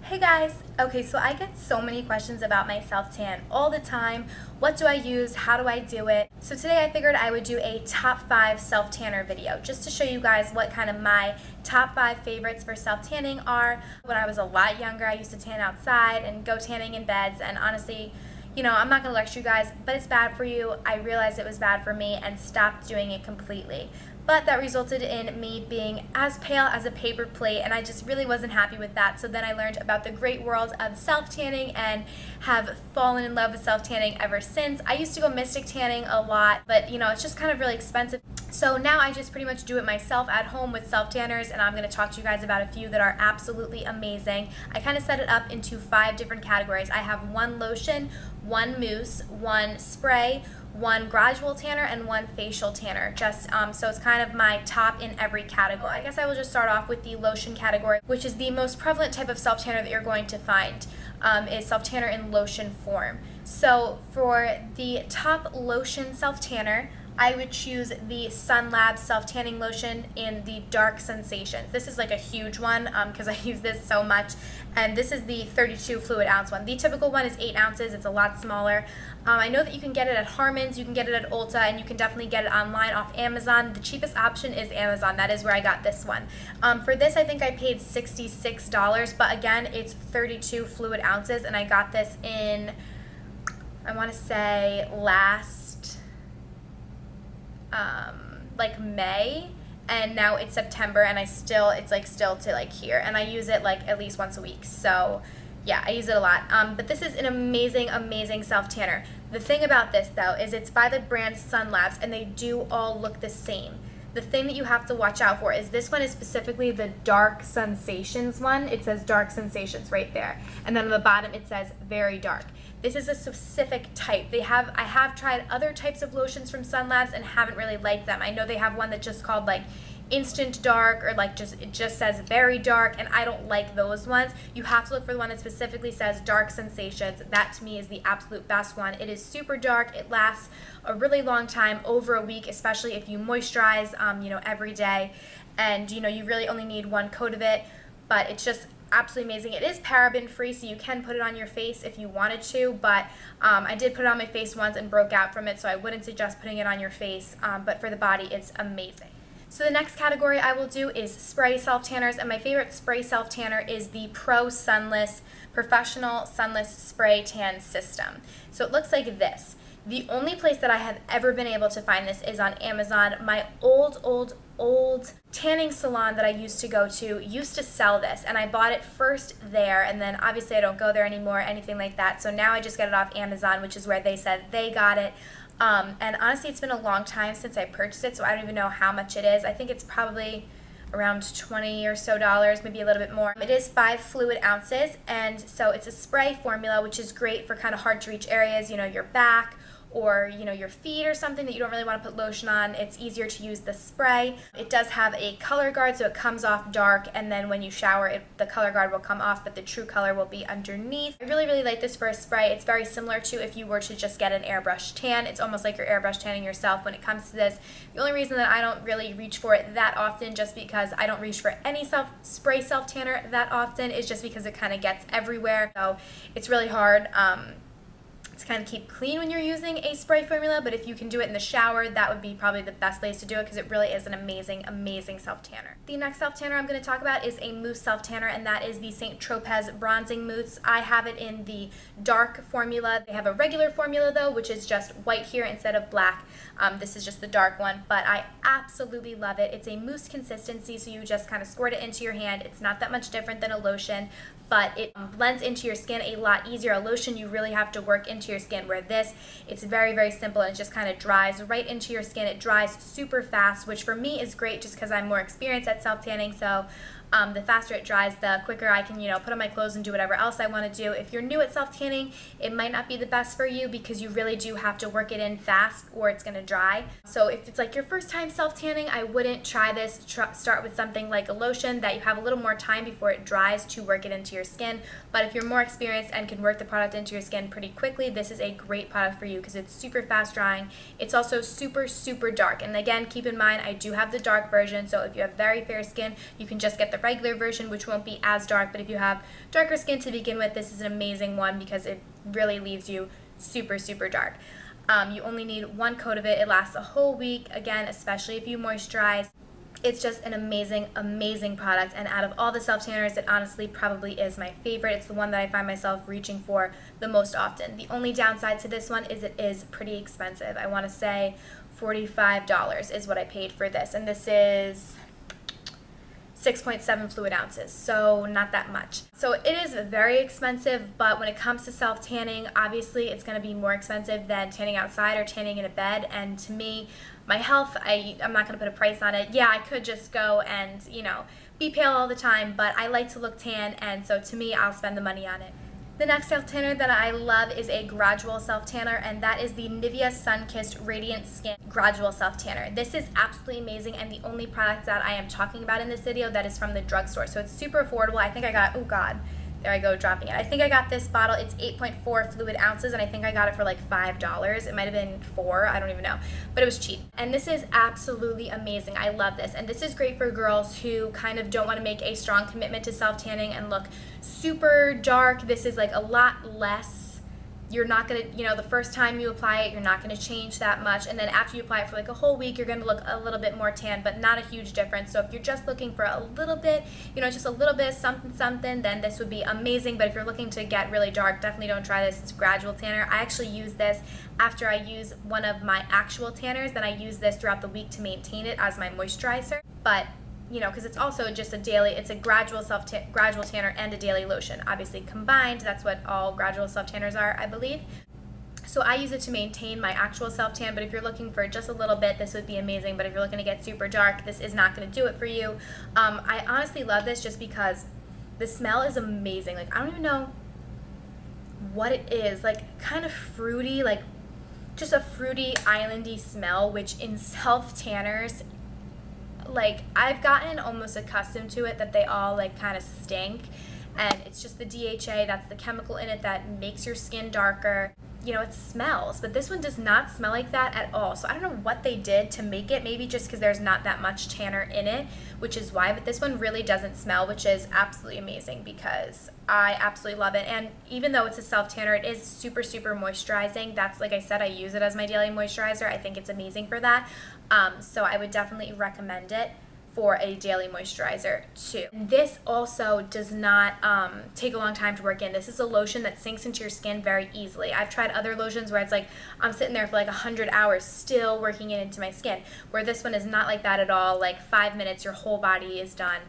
Hey guys! Okay, so I get so many questions about my self-tan all the time. What do I use? How do I do it? So today I figured I would do a top 5 self-tanner video just to show you guys what kind of my top 5 favorites for self-tanning are. When I was a lot younger, I used to tan outside and go tanning in beds, and honestly, I'm not going to lecture you guys, but it's bad for you. I realized it was bad for me and stopped doing it completely. But that resulted in me being as pale as a paper plate, and I just really wasn't happy with that. So then I learned about the great world of self-tanning and have fallen in love with self-tanning ever since. I used to go mystic tanning a lot, but it's just kind of really expensive. So now I just pretty much do it myself at home with self-tanners, and I'm going to talk to you guys about a few that are absolutely amazing. I kind of set it up into 5 different categories. I have 1 lotion, 1 mousse, 1 spray, 1 gradual tanner, and 1 facial tanner, just so it's kind of my top in every category. I guess I will just start off with the lotion category, which is the most prevalent type of self-tanner that you're going to find, is self-tanner in lotion form. So for the top lotion self-tanner, I would choose the Sunless self-tanning lotion in the Dark Sensations. This is like a huge one because I use this so much, and this is the 32 fluid ounce one. The typical one is 8 ounces. It's a lot smaller. I know that you can get it at Harmon's, you can get it at Ulta, and you can definitely get it online off Amazon. The cheapest option is Amazon. That is where I got this one. For this, I think I paid $66, but again, it's 32 fluid ounces, and I got this in, I want to say last like May, and now it's September, and it's still to like here, and I use it like at least once a week. So yeah, I use it a lot. But this is an amazing self-tanner. The thing about this though is it's by the brand Sunless, and they do all look the same. The thing that you have to watch out for is this one is specifically the Dark Sensations one. It says Dark Sensations right there, and then on the bottom it says Very Dark. This is a specific type. I have tried other types of lotions from Sunless and haven't really liked them. I know they have one that's just called like Instant Dark, or like it just says Very Dark, and I don't like those ones. You have to look for the one that specifically says Dark Sensations. That to me is the absolute best one. It is super dark. It lasts a really long time, over a week, especially if you moisturize every day, and you really only need 1 coat of it, but it's just absolutely amazing. It is paraben free, so you can put it on your face if you wanted to, but I did put it on my face once and broke out from it, so I wouldn't suggest putting it on your face, but for the body it's amazing. So the next category I will do is spray self-tanners, and my favorite spray self-tanner is the Pro Sunless Professional Sunless Spray Tan System. So it looks like this. The only place that I have ever been able to find this is on Amazon. My old tanning salon that I used to go to used to sell this, and I bought it first there, and then obviously I don't go there anymore, anything like that, so now I just get it off Amazon, which is where they said they got it. And honestly, it's been a long time since I purchased it, so I don't even know how much it is. I think it's probably around $20 or so, maybe a little bit more. It is 5 fluid ounces, and so it's a spray formula, which is great for kind of hard to reach areas, your back, or your feet or something that you don't really want to put lotion on. It's easier to use the spray. It does have a color guard, so it comes off dark, and then when you shower, the color guard will come off, but the true color will be underneath. I really like this for a spray. It's very similar to if you were to just get an airbrush tan. It's almost like you're airbrush tanning yourself when it comes to this. The only reason that I don't really reach for it that often, just because I don't reach for any spray self-tanner that often, is just because it kind of gets everywhere, so it's really hard to kind of keep clean when you're using a spray formula, but if you can do it in the shower, that would be probably the best place to do it, because it really is an amazing self-tanner. The next self-tanner I'm going to talk about is a mousse self-tanner, and that is the St. Tropez Bronzing Mousse. I have it in the dark formula. They have a regular formula though, which is just white here instead of black. This is just the dark one, but I absolutely love it. It's a mousse consistency, so you just kind of squirt it into your hand. It's not that much different than a lotion, but it blends into your skin a lot easier. A lotion, you really have to work into your skin, where this, it's very simple, and it just kind of dries right into your skin. It dries super fast, which for me is great just because I'm more experienced at self-tanning, so the faster it dries, the quicker I can, put on my clothes and do whatever else I want to do. If you're new at self-tanning, it might not be the best for you, because you really do have to work it in fast or it's going to dry. So if it's like your first time self-tanning, I wouldn't try this. Start with something like a lotion that you have a little more time before it dries to work it into your skin. But if you're more experienced and can work the product into your skin pretty quickly, this is a great product for you, because it's super fast drying. It's also super dark. And again, keep in mind, I do have the dark version, so if you have very fair skin, you can just get the the regular version, which won't be as dark, but if you have darker skin to begin with, this is an amazing one because it really leaves you super, super dark. You only need 1 coat of it. It lasts a whole week, again, especially if you moisturize. It's just an amazing, amazing product, and out of all the self-tanners, it honestly probably is my favorite. It's the one that I find myself reaching for the most often. The only downside to this one is it is pretty expensive. I want to say $45 is what I paid for this, and this is 6.7 fluid ounces, so not that much. So it is very expensive, but when it comes to self-tanning, obviously it's going to be more expensive than tanning outside or tanning in a bed, and to me, my health, I'm not going to put a price on it. Yeah, I could just go and, be pale all the time, but I like to look tan, and so to me, I'll spend the money on it. The next self-tanner that I love is a gradual self-tanner, and that is the Nivea Sun-Kissed Radiant Skin Gradual Self-Tanner. This is absolutely amazing, and the only product that I am talking about in this video that is from the drugstore, so it's super affordable. I think I got, oh god, there I go dropping it. I think I got this bottle, it's 8.4 fluid ounces, and I think I got it for like $5. It might have been $4, I don't even know, but it was cheap. And this is absolutely amazing. I love this, and this is great for girls who kind of don't want to make a strong commitment to self-tanning and look super dark. This is like a lot less. You're not going to, the first time you apply it, you're not going to change that much. And then after you apply it for like a whole week, you're going to look a little bit more tan, but not a huge difference. So if you're just looking for a little bit, just a little bit of something, then this would be amazing. But if you're looking to get really dark, definitely don't try this. It's gradual tanner. I actually use this after I use one of my actual tanners. Then I use this throughout the week to maintain it as my moisturizer. But because it's also just it's a gradual tanner and a daily lotion. Obviously combined, that's what all gradual self-tanners are, I believe. So I use it to maintain my actual self-tan, but if you're looking for just a little bit, this would be amazing. But if you're looking to get super dark, this is not going to do it for you. I honestly love this just because the smell is amazing. Like, I don't even know what it is. Like, kind of fruity, like just a fruity, islandy smell, which in self-tanners, like, I've gotten almost accustomed to it, that they all like kind of stink, and it's just the DHA, that's the chemical in it that makes your skin darker. It smells, but this one does not smell like that at all. So I don't know what they did to make it, maybe just because there's not that much tanner in it, which is why, but this one really doesn't smell, which is absolutely amazing because I absolutely love it. And even though it's a self-tanner, it is super, super moisturizing. That's, like I said, I use it as my daily moisturizer. I think it's amazing for that. So I would definitely recommend it for a daily moisturizer too. This also does not take a long time to work in. This is a lotion that sinks into your skin very easily. I've tried other lotions where it's like I'm sitting there for like 100 hours still working it into my skin, where this one is not like that at all. Like 5 minutes, your whole body is done.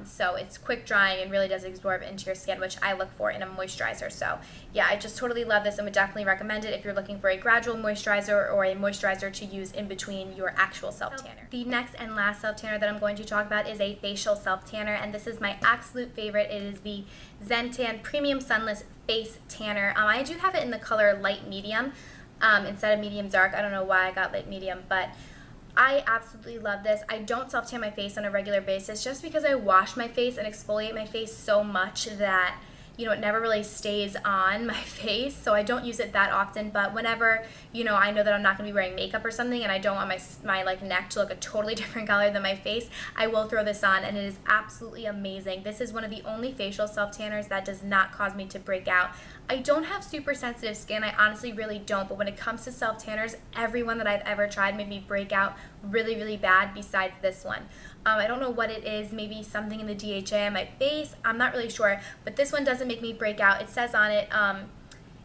So it's quick drying and really does absorb into your skin, which I look for in a moisturizer. So yeah, I just totally love this and would definitely recommend it if you're looking for a gradual moisturizer or a moisturizer to use in between your actual self-tanner. The next and last self-tanner that I'm going to talk about is a facial self-tanner, and this is my absolute favorite. It is the xen-tan Premium Sunless Face Tanner. I do have it in the color light medium instead of medium dark. I don't know why I got light medium, but I absolutely love this. I don't self-tan my face on a regular basis just because I wash my face and exfoliate my face so much that it never really stays on my face, so I don't use it that often. But whenever I know that I'm not going to be wearing makeup or something and I don't want my like neck to look a totally different color than my face, I will throw this on, and it is absolutely amazing. This is one of the only facial self-tanners that does not cause me to break out. I don't have super sensitive skin, I honestly really don't, but when it comes to self-tanners, everyone that I've ever tried made me break out really, really bad besides this one. I don't know what it is, maybe something in the DHA on my face, I'm not really sure, but this one doesn't make me break out. It says on it,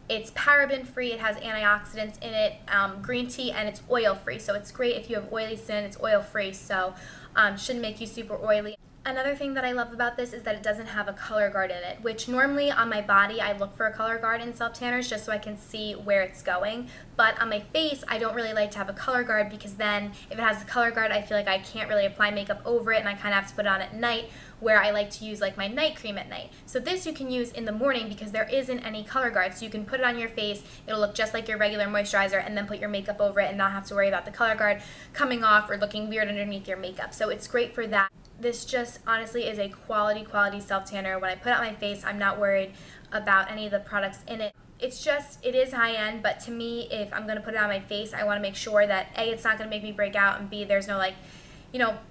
it's paraben free, it has antioxidants in it, green tea, and it's oil free, so it's great if you have oily skin. It's oil free, so shouldn't make you super oily. Another thing that I love about this is that it doesn't have a color guard in it, which normally on my body I look for a color guard in self-tanners just so I can see where it's going. But on my face, I don't really like to have a color guard because then if it has a color guard, I feel like I can't really apply makeup over it and I kind of have to put it on at night, where I like to use like my night cream at night. So this you can use in the morning because there isn't any color guard. So you can put it on your face, it'll look just like your regular moisturizer, and then put your makeup over it and not have to worry about the color guard coming off or looking weird underneath your makeup. So it's great for that. This just honestly is a quality self-tanner. When I put it on my face, I'm not worried about any of the products in it. It's just, it is high-end, but to me, if I'm going to put it on my face, I want to make sure that A, it's not going to make me break out, and B, there's no like,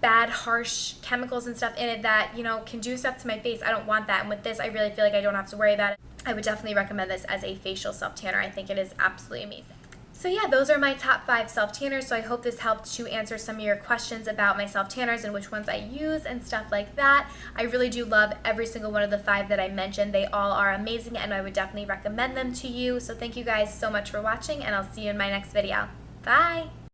bad, harsh chemicals and stuff in it that, can do stuff to my face. I don't want that. And with this, I really feel like I don't have to worry about it. I would definitely recommend this as a facial self-tanner. I think it is absolutely amazing. So yeah, those are my top 5 self-tanners. So I hope this helped to answer some of your questions about my self-tanners and which ones I use and stuff like that. I really do love every single one of the 5 that I mentioned. They all are amazing and I would definitely recommend them to you. So thank you guys so much for watching, and I'll see you in my next video. Bye!